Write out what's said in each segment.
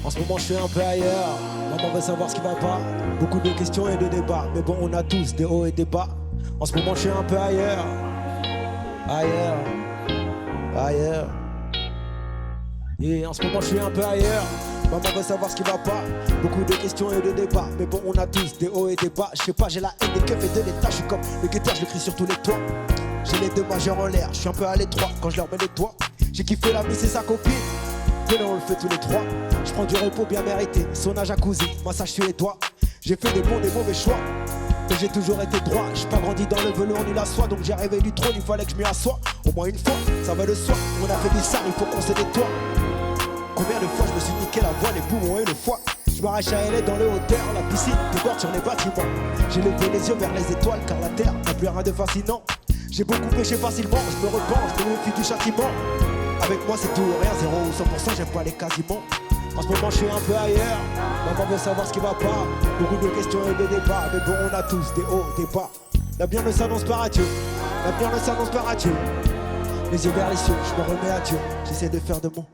En ce moment je suis un peu ailleurs. Maman veut savoir ce qui va pas. Beaucoup de questions et de débats. Mais bon, on a tous des hauts et des bas. En ce moment je suis un peu ailleurs. Ailleurs. Et en ce moment je suis un peu ailleurs. Maman veut savoir ce qui va pas. Beaucoup de questions et de débats. Mais bon, on a tous des hauts et des bas. Je sais pas, j'ai la haine des keufs et de l'état. Je suis comme le guetteur, je le crie sur tous les toits. J'ai les deux majeurs en l'air, je suis un peu à l'étroit quand je leur mets les doigts. J'ai kiffé la vie, c'est sa copine. Venez, on le fait tous les trois. Je prends du repos bien mérité. Sauna, jacuzzi, massage sur les doigts. J'ai fait des bons, des mauvais choix. Mais j'ai toujours été droit. J'ai pas grandi dans le velours ni la soie. Donc j'ai rêvé du trône, il fallait que je m'y assoie. Au moins une fois, ça va de soi. On a fait du sale, il faut qu'on se nettoie. Combien de fois je me suis niqué la voix, les poumons et le foie. Je m'arrache à LA dans le hauteur, la piscine déborde sur les bâtiments. J'ai levé les yeux vers les étoiles car la terre n'a plus rien de fascinant. J'ai beaucoup péché facilement, je me repens, je me méfie du châtiment. Avec moi c'est tout ou rien, 0 ou 100%, j'aime pas les quasiment. En ce moment je suis un peu ailleurs, maman veut savoir ce qui va pas. Beaucoup de questions et de débats, mais bon on a tous des hauts, des bas. L'avenir ne s'annonce pas à Dieu, l'avenir ne s'annonce pas à Dieu. Les yeux vers les cieux, je me remets à Dieu, j'essaie de faire de mon.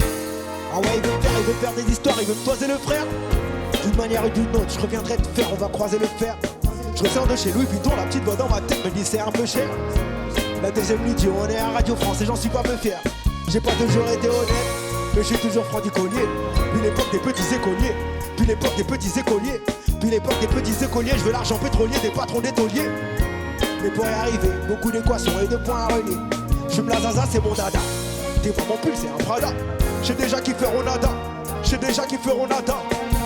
Ah ouais il veut faire des histoires, il veut me toiser le frère. D'une manière ou d'une autre, je reviendrai te faire, on va croiser le fer. Je ressors de chez Louis Vuitton, la petite voix dans ma tête me dit c'est un peu cher. La deuxième lui dit on est à Radio France et j'en suis pas peu fier. J'ai pas toujours été honnête, mais je suis toujours franc du collier. Puis l'époque des petits écoliers, puis l'époque des petits écoliers, puis l'époque des petits écoliers, je veux l'argent pétrolier des patrons d'étoliers. Mais pour y arriver, beaucoup d'équations et de points à relier. Je me la zaza, c'est mon dada. T'es pas mon pull, c'est un Prada. J'ai déjà kiffé Ronada, j'ai déjà kiffé Ronada.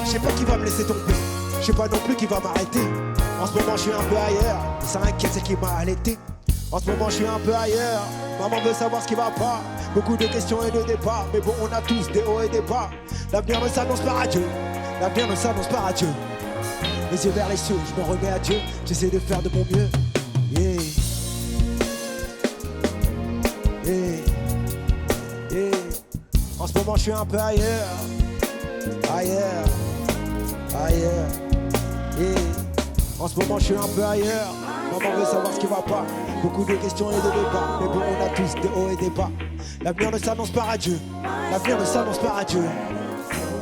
Je sais pas qui va me laisser tomber, je sais pas non plus qui va m'arrêter. En ce moment je suis un peu ailleurs, et ça inquiète c'est qui m'a allaité. En ce moment je suis un peu ailleurs, maman veut savoir ce qui va pas. Beaucoup de questions et de débats, mais bon on a tous des hauts et des bas. L'avenir ne s'annonce pas à Dieu, l'avenir ne s'annonce pas à Dieu. Les yeux vers les cieux, je me remets à Dieu, j'essaie de faire de mon mieux. Yeah. Yeah. Yeah. En ce moment je suis un peu ailleurs. Yeah. En ce moment je suis un peu ailleurs. Maman veut savoir ce qui va pas. Beaucoup de questions et de débats. Mais bon on a tous des hauts et des bas. L'avenir ne s'annonce pas à Dieu. L'avenir ne s'annonce pas à Dieu.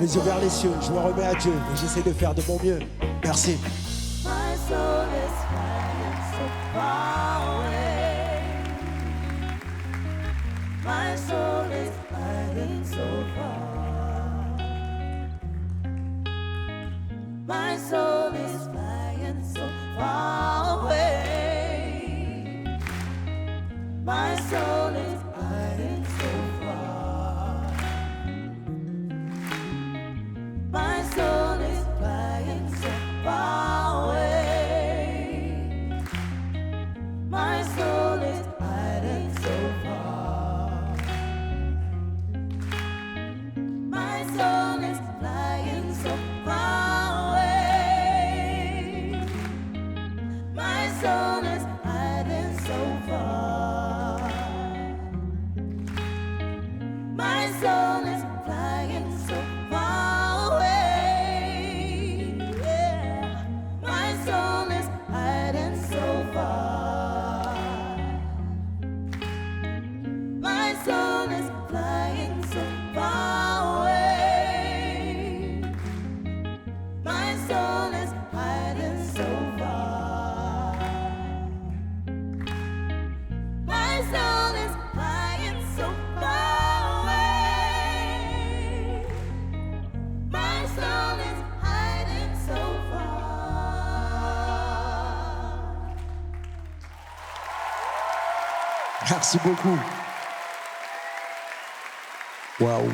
Les yeux vers les cieux, je me remets à Dieu. Et j'essaie de faire de mon mieux. Merci. My soul is hiding so far. My soul is flying so far away. My soul is hiding so far. My soul is flying so far away. My soul is hiding so far. My soul is flying so far away. My soul is hiding so far. My soul is flying so far away. Yeah. My soul is hiding so far. My soul is flying so far away. My soul is hiding so far. My soul is flying so far away. My soul is hiding so far. Merci beaucoup. Waouh.